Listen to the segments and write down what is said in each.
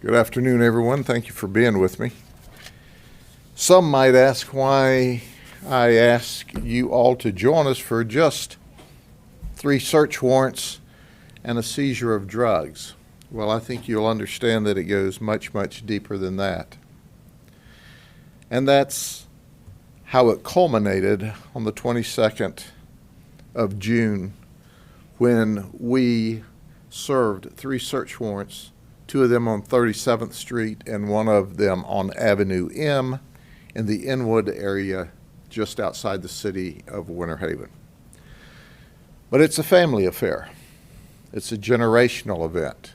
Good afternoon, everyone. Thank you for being with me. Some might ask why I ask you all to join us for just 3 search warrants and a seizure of drugs. Well, I think you'll understand that it goes much, much deeper than that. And that's how it culminated on the 22nd of June when we served 3 search warrants, 2 of them on 37th Street and 1 of them on Avenue M in the Inwood area just outside the city of Winter Haven. But it's a family affair. It's a generational event.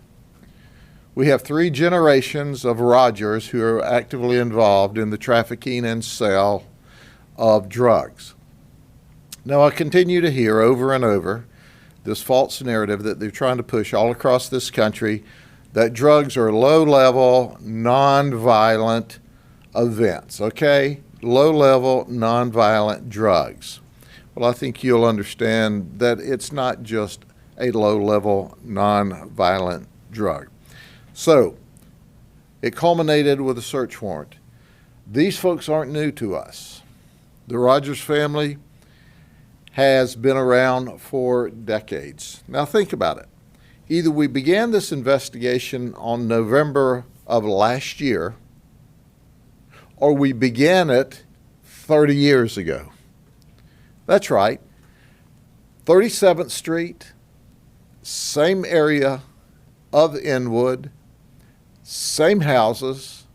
We have 3 generations of Rogers who are actively involved in the trafficking and sale of drugs. Now, I continue to hear over and over this false narrative that they're trying to push all across this country that drugs are low-level, non-violent events, okay? Low-level, non-violent drugs. Well, I think you'll understand that it's not just a low-level, non-violent drug. So, it culminated with a search warrant. These folks aren't new to us. The Rogers family has been around for decades. Now, think about it. Either we began this investigation on November of last year, or we began it 30 years ago. That's right. 37th Street, same area of Inwood, same houses.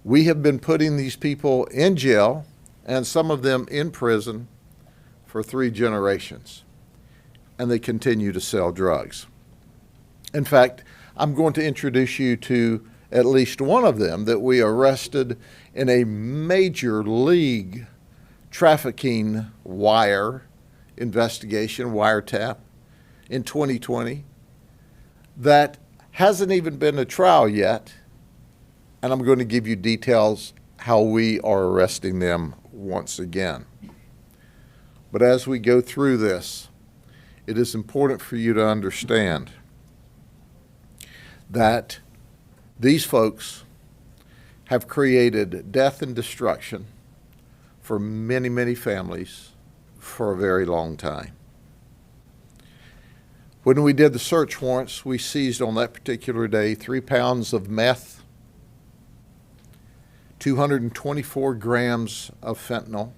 We have been putting these people in jail and some of them in prison for 3 generations, and they continue to sell drugs. In fact, I'm going to introduce you to at least one of them that we arrested in a major league trafficking wire investigation, wiretap, in 2020 that hasn't even been a trial yet, and I'm going to give you details how we are arresting them once again. But as we go through this, it is important for you to understand that these folks have created death and destruction for many, many families for a very long time. When we did the search warrants, we seized on that particular day 3 pounds of meth, 224 grams of fentanyl.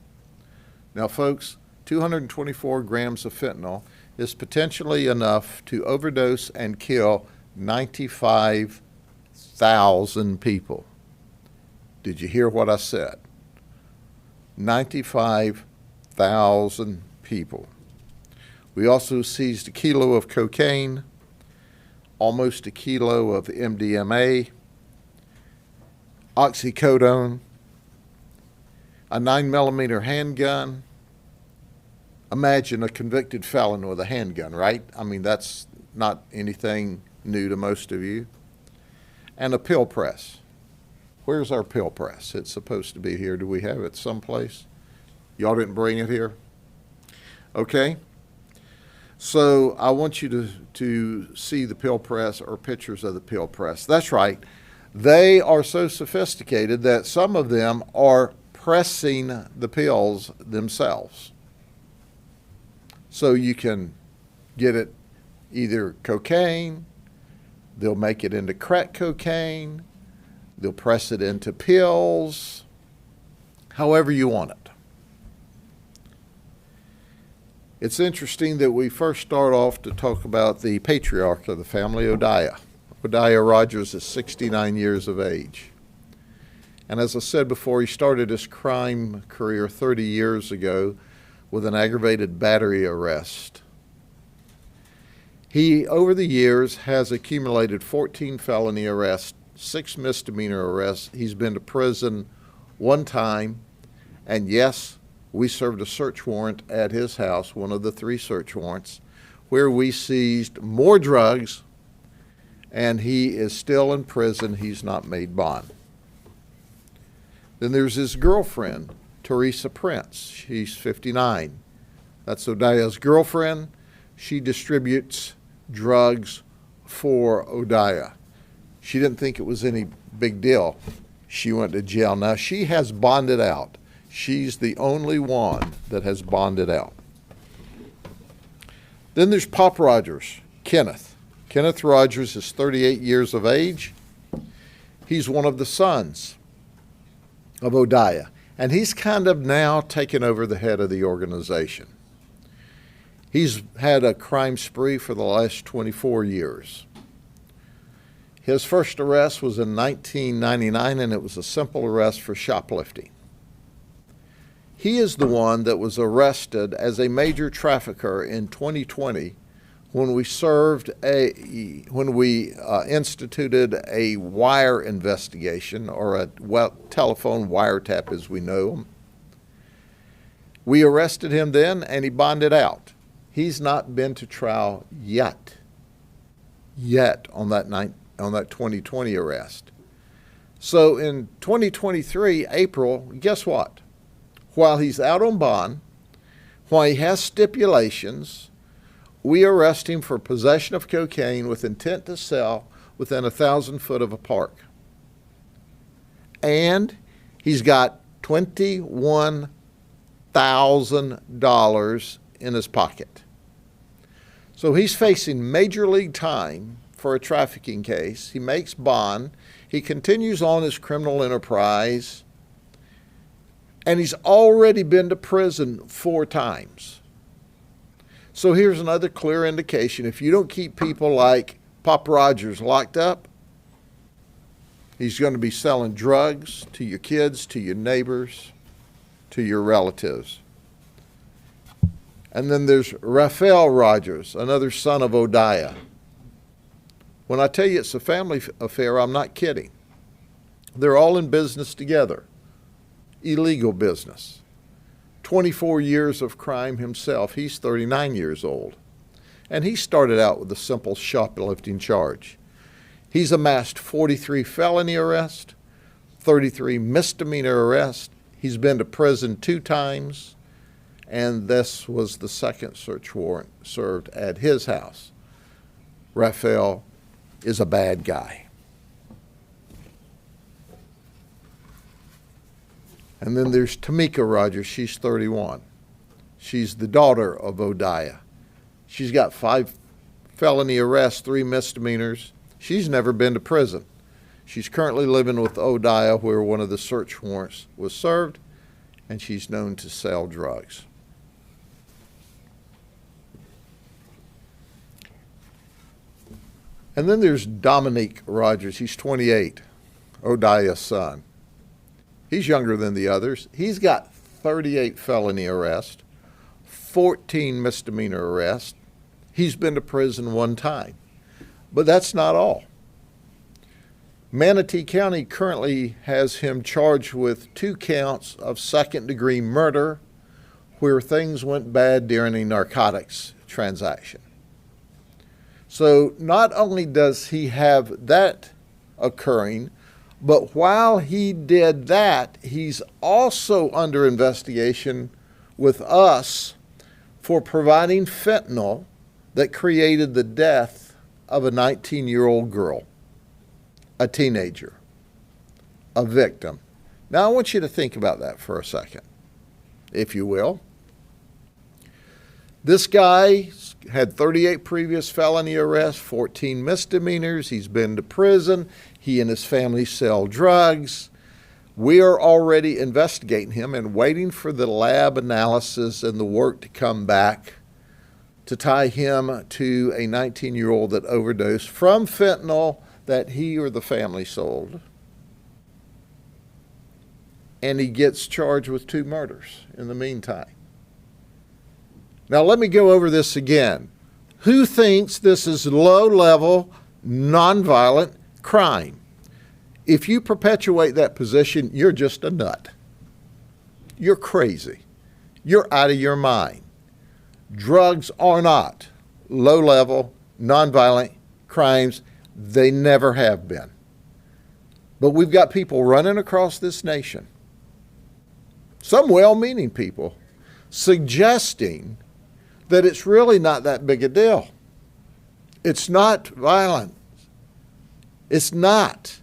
Now, folks, 224 grams of fentanyl is potentially enough to overdose and kill 95,000 people. Did you hear what I said? 95,000 people. We also seized 1 kilo of cocaine, almost 1 kilo of MDMA, oxycodone, a 9mm handgun. Imagine a convicted felon with a handgun, right? I mean, that's not anything new to most of you. And a pill press. Where's our pill press? It's supposed to be here. Do we have it someplace? Y'all didn't bring it here? Okay. So I want you to see the pill press or pictures of the pill press. That's right. They are so sophisticated that some of them are pressing the pills themselves. So you can get it either cocaine, they'll make it into crack cocaine, they'll press it into pills, however you want it. It's interesting that we first start off to talk about the patriarch of the family, Theyre. Theyre Rogers is 69 years of age. And as I said before, he started his crime career 30 years ago with an aggravated battery arrest. He, over the years, has accumulated 14 felony arrests, 6 misdemeanor arrests. He's been to prison 1 time, and yes, we served a search warrant at his house, one of the 3 search warrants, where we seized more drugs, and he is still in prison. He's not made bond. Then there's his girlfriend, Teresa Prince. She's 59. That's Theyre's girlfriend. She distributes drugs for Theyre. She didn't think it was any big deal. She went to jail. Now, she has bonded out. She's the only one that has bonded out. Then there's Pop Rogers, Kenneth. Kenneth Rogers is 38 years of age. He's one of the sons of Theyre, and he's kind of now taken over the head of the organization. He's had a crime spree for the last 24 years. His first arrest was in 1999, and it was a simple arrest for shoplifting. He is the one that was arrested as a major trafficker in 2020 when we instituted a wire investigation, or a telephone wiretap as we know them. We arrested him then, and he bonded out. He's not been to trial yet on that 2020 arrest. So in 2023, April, guess what? While he's out on bond, while he has stipulations, we arrest him for possession of cocaine with intent to sell within 1,000 foot of a park. And he's got $21,000 in his pocket. So he's facing major league time for a trafficking case. He makes bond. He continues on his criminal enterprise. And he's already been to prison 4 times. So here's another clear indication. If you don't keep people like Pop Rogers locked up, he's going to be selling drugs to your kids, to your neighbors, to your relatives. And then there's Raphael Rogers, another son of Theyre. When I tell you it's a family affair, I'm not kidding. They're all in business together. Illegal business. 24 years of crime himself. He's 39 years old. And he started out with a simple shoplifting charge. He's amassed 43 felony arrests, 33 misdemeanor arrests. He's been to prison 2 times, and this was the second search warrant served at his house. Raphael is a bad guy. And then there's Tamika Rogers. She's 31. She's the daughter of Theyre. She's got 5 felony arrests, 3 misdemeanors. She's never been to prison. She's currently living with Theyre, where one of the search warrants was served, and she's known to sell drugs. And then there's Dominique Rogers. He's 28, Theyre's son. He's younger than the others. He's got 38 felony arrests, 14 misdemeanor arrests. He's been to prison 1 time. But that's not all. Manatee County currently has him charged with 2 counts of second-degree murder where things went bad during a narcotics transaction. So not only does he have that occurring, but while he did that, he's also under investigation with us for providing fentanyl that created the death of a 19-year-old girl, a teenager, a victim. Now, I want you to think about that for a second, if you will. This guy had 38 previous felony arrests, 14 misdemeanors. He's been to prison. He and his family sell drugs. We are already investigating him and waiting for the lab analysis and the work to come back to tie him to a 19-year-old that overdosed from fentanyl that he or the family sold. And he gets charged with 2 murders in the meantime. Now let me go over this again. Who thinks this is low-level, nonviolent crime? If you perpetuate that position, you're just a nut. You're crazy. You're out of your mind. Drugs are not low-level, nonviolent crimes. They never have been. But we've got people running across this nation, some well-meaning people, suggesting that it's really not that big a deal. It's not violent. It's not.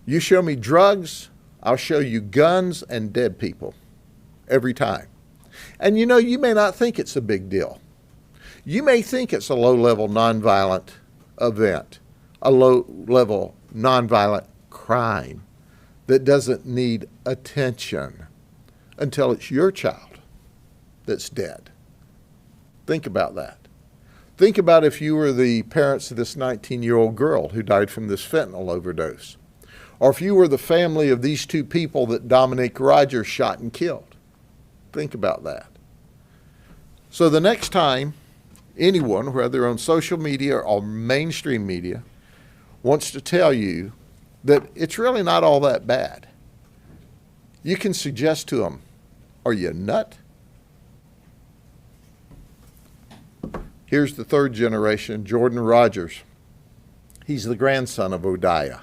You show me drugs, I'll show you guns and dead people every time. And you know, you may not think it's a big deal. You may think it's a low-level nonviolent event, a low-level nonviolent crime that doesn't need attention until it's your child that's dead. Think about that. Think about if you were the parents of this 19-year-old girl who died from this fentanyl overdose, or if you were the family of these two people that Dominique Rogers shot and killed. Think about that. So the next time anyone, whether on social media or mainstream media, wants to tell you that it's really not all that bad, you can suggest to them, are you a nut? Here's the third generation, Jordan Rogers. He's the grandson of Theyre.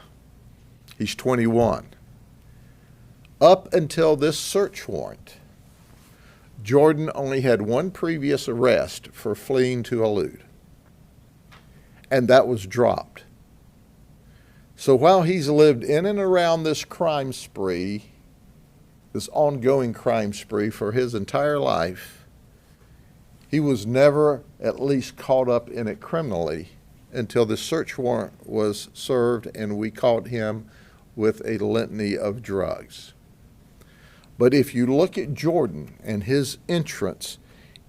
He's 21. Up until this search warrant, Jordan only had one previous arrest for fleeing to elude, and that was dropped. So while he's lived in and around this crime spree, this ongoing crime spree for his entire life, he was never at least caught up in it criminally until the search warrant was served and we caught him with a litany of drugs. But if you look at Jordan and his entrance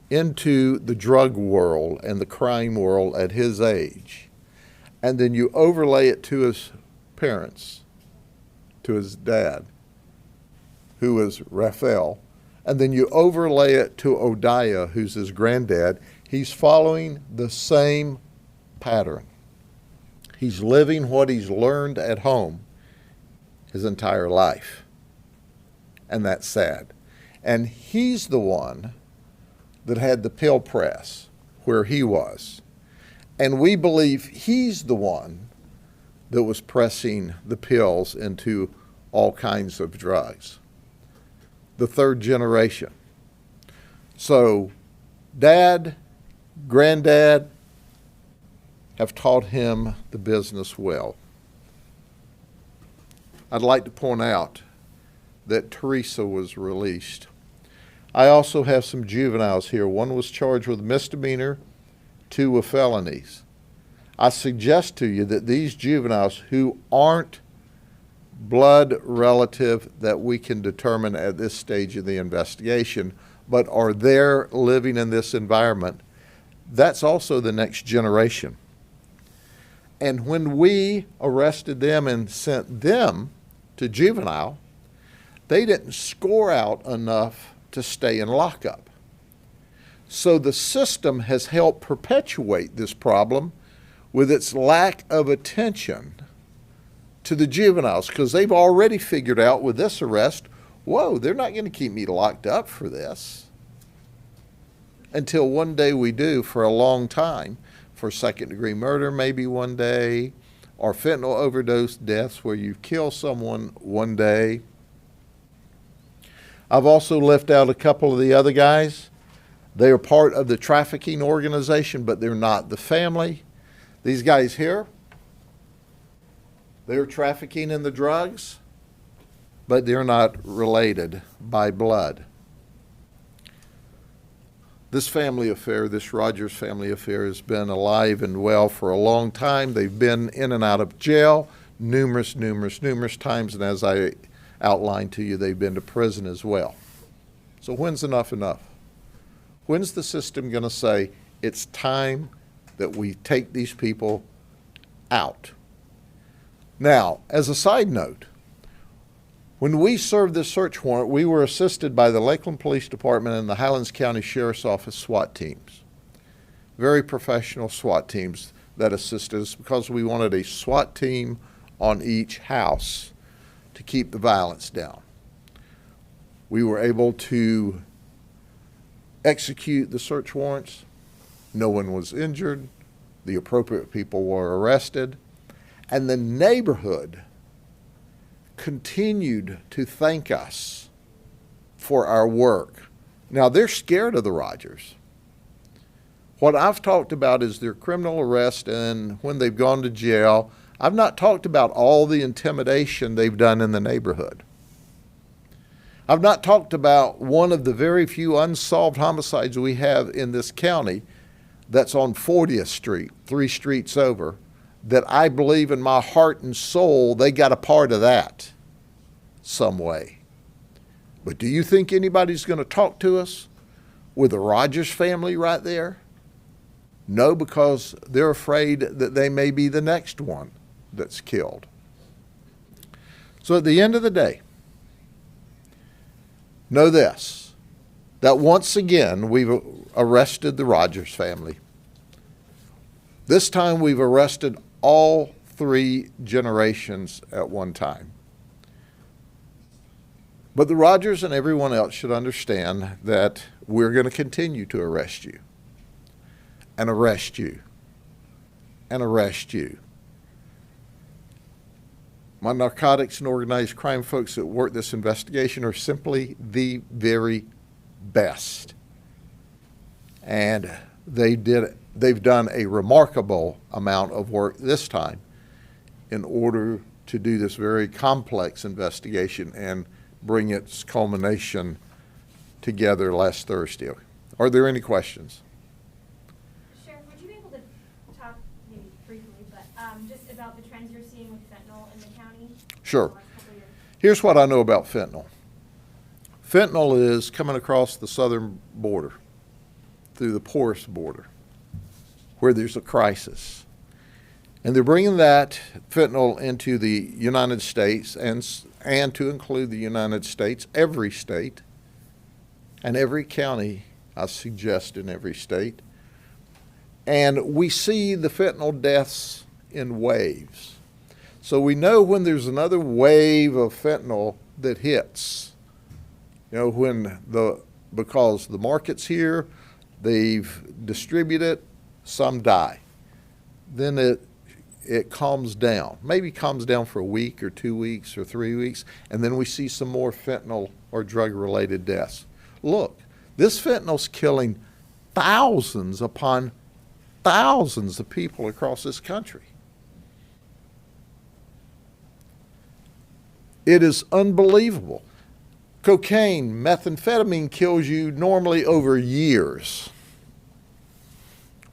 into the drug world and the crime world at his age, and then you overlay it to his parents, to his dad, who was Raphael, and then you overlay it to Theyre, who's his granddad, he's following the same pattern. He's living what he's learned at home his entire life. And that's sad. And he's the one that had the pill press where he was. And we believe he's the one that was pressing the pills into all kinds of drugs. The third generation. So dad, granddad have taught him the business well. I'd like to point out that Teresa was released. I also have some juveniles here. One was charged with misdemeanor, 2 with felonies. I suggest to you that these juveniles who aren't blood relative that we can determine at this stage of the investigation, but are there living in this environment, that's also the next generation. And when we arrested them and sent them to juvenile, they didn't score out enough to stay in lockup. So the system has helped perpetuate this problem with its lack of attention to the juveniles, because they've already figured out with this arrest, whoa, they're not going to keep me locked up for this. Until one day we do for a long time, for second-degree murder maybe one day, or fentanyl overdose deaths where you kill someone one day. I've also left out a couple of the other guys. They are part of the trafficking organization, but they're not the family. These guys here, they're trafficking in the drugs, but they're not related by blood. This family affair, this Rogers family affair, has been alive and well for a long time. They've been in and out of jail numerous times, and as I outlined to you, they've been to prison as well. So when's enough enough? When's the system going to say it's time that we take these people out? Now, as a side note, when we served this search warrant, we were assisted by the Lakeland Police Department and the Highlands County Sheriff's Office SWAT teams. Very professional SWAT teams that assisted us because we wanted a SWAT team on each house to keep the violence down. We were able to execute the search warrants. No one was injured. The appropriate people were arrested. And the neighborhood continued to thank us for our work. Now, they're scared of the Rogers. What I've talked about is their criminal arrest and when they've gone to jail. I've not talked about all the intimidation they've done in the neighborhood. I've not talked about one of the very few unsolved homicides we have in this county that's on 40th Street, 3 streets over, that I believe in my heart and soul they got a part of that some way. But do you think anybody's going to talk to us with the Rogers family right there? No, because they're afraid that they may be the next one that's killed. So at the end of the day, know this, that once again we've arrested the Rogers family. This time we've arrested all 3 generations at one time. But the Rogers and everyone else should understand that we're going to continue to arrest you, and arrest you, and arrest you. My narcotics and organized crime folks that work this investigation are simply the very best. And they've done a remarkable amount of work this time in order to do this very complex investigation and bring its culmination together last Thursday. Are there any questions? Sheriff, would you be able to talk, maybe briefly, but just about the trends you're seeing with fentanyl in the county? Sure. Here's what I know about fentanyl. Fentanyl is coming across the southern border, through the porous border, where there's a crisis. And they're bringing that fentanyl into the United States, and to include the United States, every state, and every county, I suggest in every state. And we see the fentanyl deaths in waves. So we know when there's another wave of fentanyl that hits, because the market's here, they've distributed it, some die. Then it calms down, maybe calms down for a week or 2 weeks or 3 weeks, and then we see some more fentanyl or drug-related deaths. Look, this fentanyl's killing thousands upon thousands of people across this country. It is unbelievable. Cocaine, methamphetamine kills you normally over years.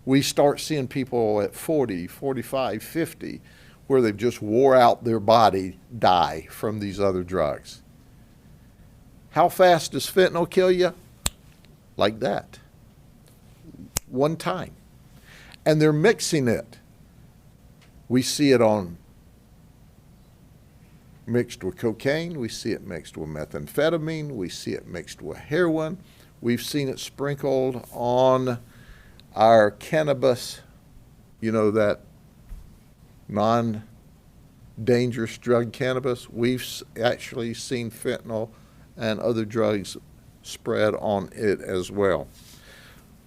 We start seeing people at 40, 45, 50, where they've just wore out their body, die from these other drugs. How fast does fentanyl kill you? Like that. One time. And they're mixing it. We see it mixed with cocaine. We see it mixed with methamphetamine. We see it mixed with heroin. We've seen it sprinkled on our cannabis, that non-dangerous drug cannabis. We've actually seen fentanyl and other drugs spread on it as well.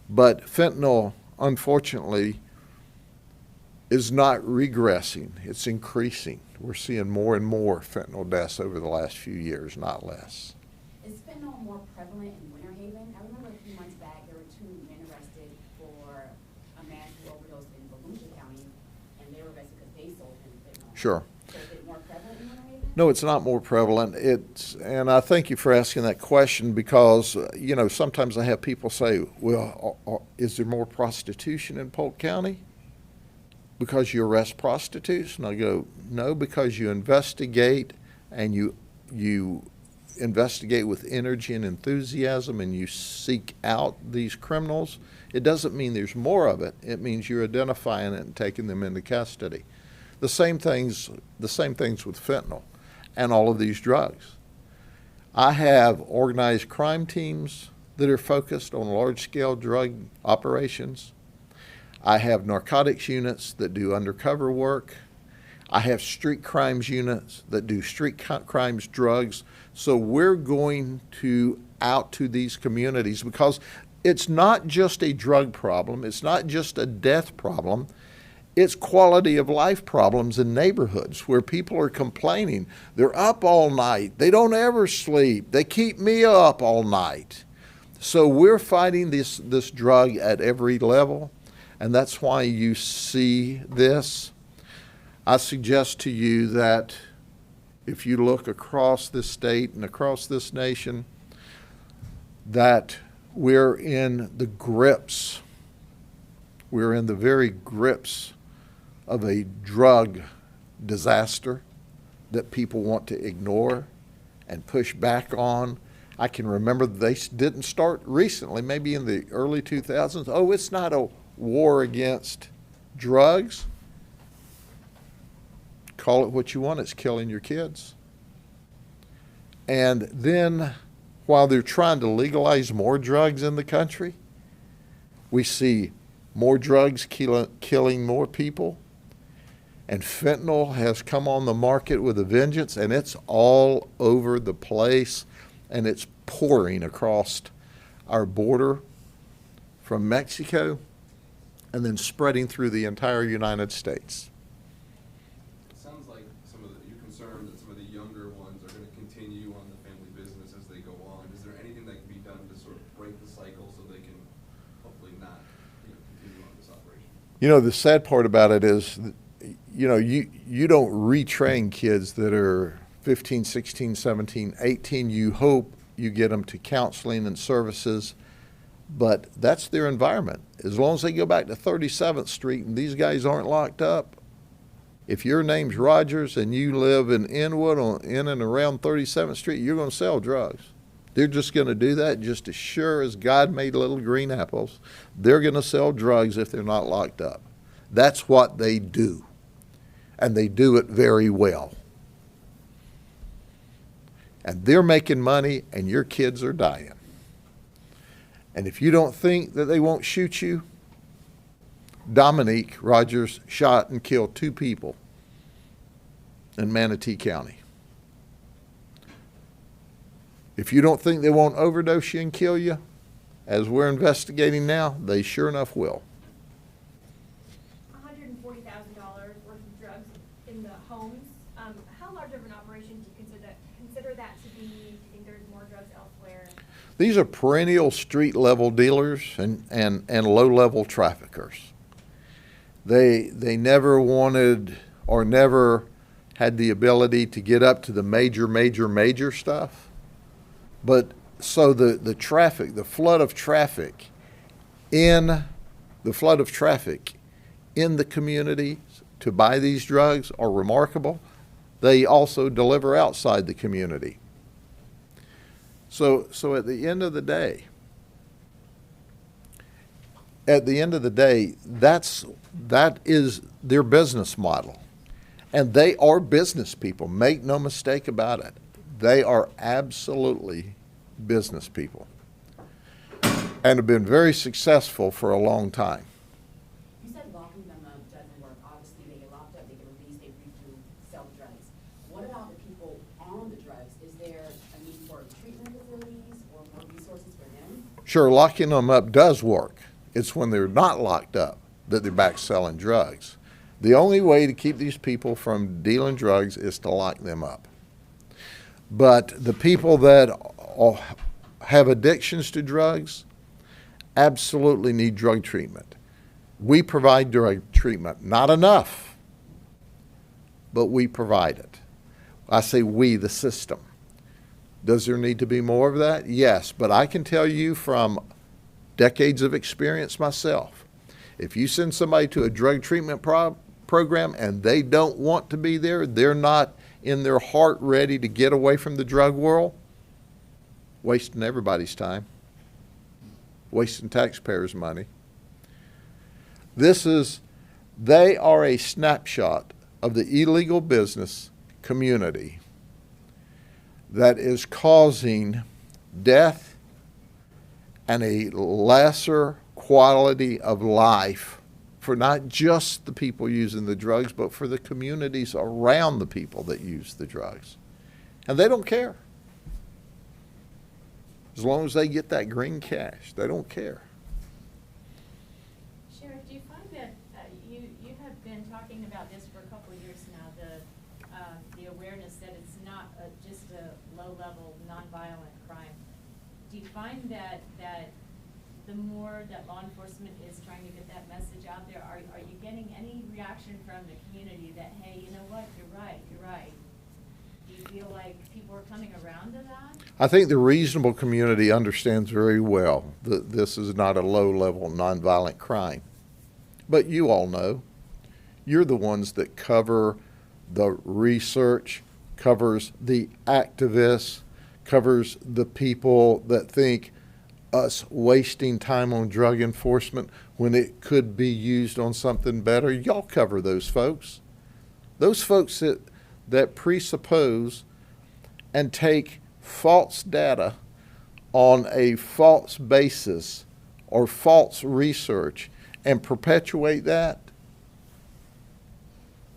But fentanyl, unfortunately, is not regressing. It's increasing. We're seeing more and more fentanyl deaths over the last few years, not less. Is fentanyl more prevalent in Winter Haven? I remember a few months back there were 2 men arrested for a man who overdosed in Volusia County, and they were arrested because they sold him fentanyl. Sure. So is it more prevalent in Winter Haven? No, it's not more prevalent. And I thank you for asking that question because, sometimes I have people say, well, is there more prostitution in Polk County because you arrest prostitutes? And I go, no, because you investigate, and you investigate with energy and enthusiasm, and you seek out these criminals. It doesn't mean there's more of it. It means you're identifying it and taking them into custody. The same things with fentanyl and all of these drugs. I have organized crime teams that are focused on large-scale drug operations. I have narcotics units that do undercover work. I have street crimes units that do street crimes, drugs. So we're going out to these communities because it's not just a drug problem. It's not just a death problem. It's quality of life problems in neighborhoods where people are complaining. They're up all night. They don't ever sleep. They keep me up all night. So we're fighting this drug at every level, and that's why you see this. I suggest to you that if you look across this state and across this nation, that we're in the grips, we're in the very grips of a drug disaster that people want to ignore and push back on. I can remember they didn't start recently, maybe in the early 2000s. Oh, it's not a war against drugs. Call it what you want, it's killing your kids. And then while they're trying to legalize more drugs in the country, we see more drugs killing more people. And fentanyl has come on the market with a vengeance, and it's all over the place, and it's pouring across our border from Mexico and then spreading through the entire United States. It sounds like you're concerned that some of the younger ones are going to continue on the family business as they go on. Is there anything that can be done to sort of break the cycle so they can hopefully not continue on this operation? You know, the sad part about it is, you don't retrain kids that are 15, 16, 17, 18. You hope you get them to counseling and services, but that's their environment. As long as they go back to 37th Street and these guys aren't locked up, if your name's Rogers and you live in Inwood in and around 37th Street, you're going to sell drugs. They're just going to do that just as sure as God made little green apples. They're going to sell drugs if they're not locked up. That's what they do. And they do it very well. And they're making money and your kids are dying. And if you don't think that they won't shoot you, Dominique Rogers shot and killed 2 people in Manatee County. If you don't think they won't overdose you and kill you, as we're investigating now, they sure enough will. $140,000 worth of drugs in the homes. How large of an operation do you consider that to be? Do you think there's more drugs elsewhere? These are perennial street level dealers and low level traffickers. They never wanted or never had the ability to get up to the major stuff. But so the traffic, the flood of traffic in the community to buy these drugs are remarkable. They also deliver outside the community. So at the end of the day, that is their business model. And they are business people, make no mistake about it. They are absolutely business people and have been very successful for a long time. You said locking them up doesn't work. Obviously, they get locked up, they get released, they agree to sell drugs. What about the people on the drugs? Is there a need for treatment facilities or more resources for them? Sure, locking them up does work. It's when they're not locked up that they're back selling drugs. The only way to keep these people from dealing drugs is to lock them up. But the people that have addictions to drugs absolutely need drug treatment. We provide drug treatment. Not enough, but we provide it. I say we, the system. Does there need to be more of that? Yes, but I can tell you from decades of experience myself, if you send somebody to a drug treatment program and they don't want to be there, they're not in their heart ready to get away from the drug world, wasting everybody's time, wasting taxpayers' money. They are a snapshot of the illegal business community that is causing death and a lesser quality of life for not just the people using the drugs, but for the communities around the people that use the drugs. And they don't care. As long as they get that green cash, they don't care. Sheriff, do you find that you have been talking about this for a couple of years now, the awareness that it's not just a low-level nonviolent crime, do you find that the more that law enforcement is trying to get that message out there, are you getting any reaction from the community that, hey, you know what, you're right? Do you feel like people are coming around to that? I think the reasonable community understands very well that this is not a low-level nonviolent crime. But you all know, you're the ones that cover the research, covers the activists, covers the people that think us wasting time on drug enforcement when it could be used on something better. Y'all cover those folks. Those folks that presuppose and take false data on a false basis or false research and perpetuate that.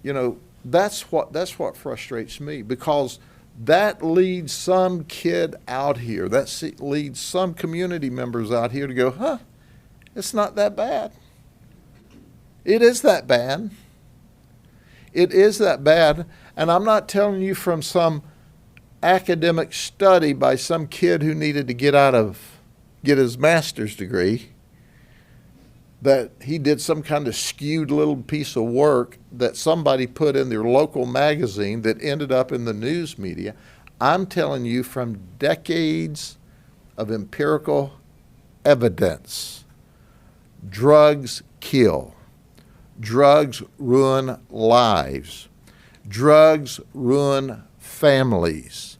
You know, that's what frustrates me, because that leads some kid out here, leads some community members out here to go, huh, it's not that bad. It is that bad. It is that bad. And I'm not telling you from some academic study by some kid who needed to get his master's degree, that he did some kind of skewed little piece of work that somebody put in their local magazine that ended up in the news media. I'm telling you from decades of empirical evidence. Drugs kill. Drugs ruin lives. Drugs ruin families.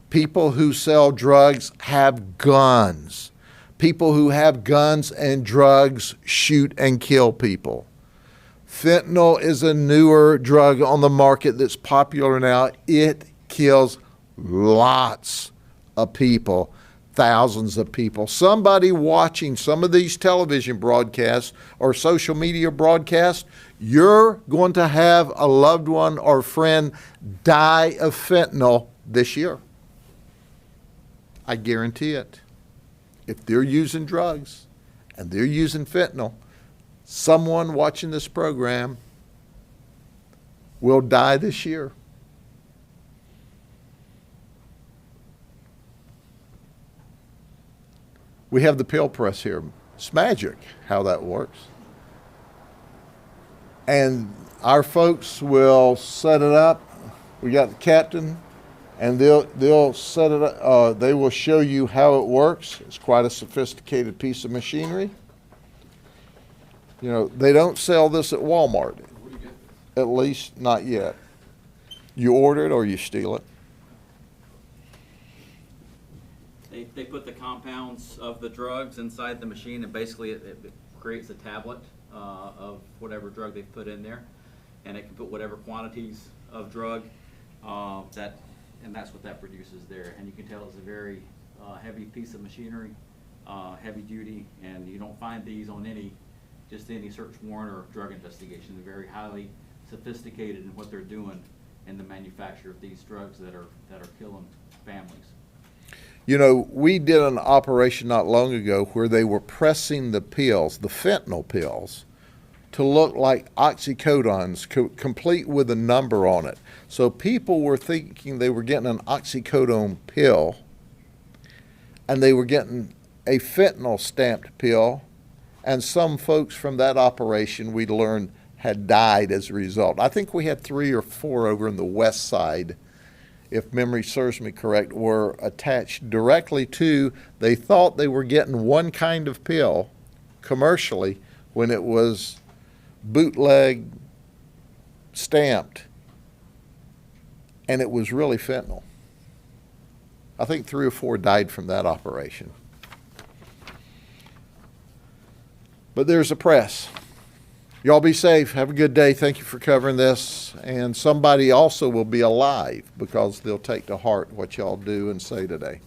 People who sell drugs have guns. People who have guns and drugs shoot and kill people. Fentanyl is a newer drug on the market that's popular now. It kills lots of people, thousands of people. Somebody watching some of these television broadcasts or social media broadcasts, you're going to have a loved one or friend die of fentanyl this year. I guarantee it. If they're using drugs and they're using fentanyl, someone watching this program will die this year. We have the pill press here. It's magic how that works. And our folks will set it up. We got the captain, and they'll set it up. They will show you how it works. It's quite a sophisticated piece of machinery. You know, they don't sell this at Walmart. Where do you get this? At least not yet. You order it or you steal it. They put the compounds of the drugs inside the machine, and basically it creates a tablet of whatever drug they've put in there, and it can put whatever quantities of drug and that's what that produces there. And you can tell it's a very heavy piece of machinery, heavy duty, and you don't find these on any search warrant or drug investigation. They're very highly sophisticated in what they're doing in the manufacture of these drugs that are killing families. You know, we did an operation not long ago where they were pressing the pills, the fentanyl pills, to look like oxycodons, complete with a number on it. So people were thinking they were getting an oxycodone pill, and they were getting a fentanyl stamped pill, and some folks from that operation we learned had died as a result. I think we had 3 or 4 over in the west side, if memory serves me correct, were attached directly to, they thought they were getting one kind of pill commercially when it was bootleg stamped, and it was really fentanyl. I think 3 or 4 died from that operation. But there's a press. Y'all be safe. Have a good day. Thank you for covering this. And somebody also will be alive because they'll take to heart what y'all do and say today.